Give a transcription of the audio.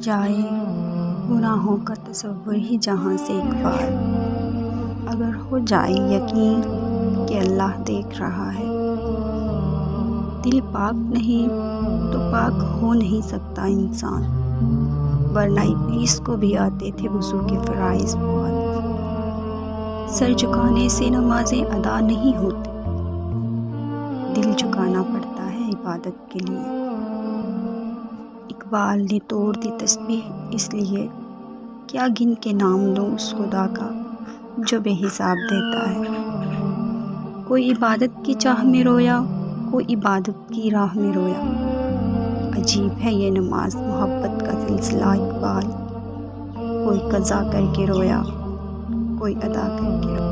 جائے گناہوں کا تصور ہی جہاں سے ایک بار، اگر ہو جائے یقین کہ اللہ دیکھ رہا ہے۔ دل پاک نہیں تو پاک ہو نہیں سکتا انسان، ورنہ ابلیس کو بھی آتے تھے وضو کے فرائض بہت۔ سر جھکانے سے نمازیں ادا نہیں ہوتی، دل جھکانا پڑتا ہے عبادت کے لیے۔ اقبال نے توڑ دی تسبیح اس لیے، کیا گن کے نام لوں اس خدا کا جو بے حساب دیتا ہے۔ کوئی عبادت کی چاہ میں رویا، کوئی عبادت کی راہ میں رویا، عجیب ہے یہ نماز محبت کا سلسلہ اقبال۔ کوئی قضا کر کے رویا، کوئی ادا کر کے رویا۔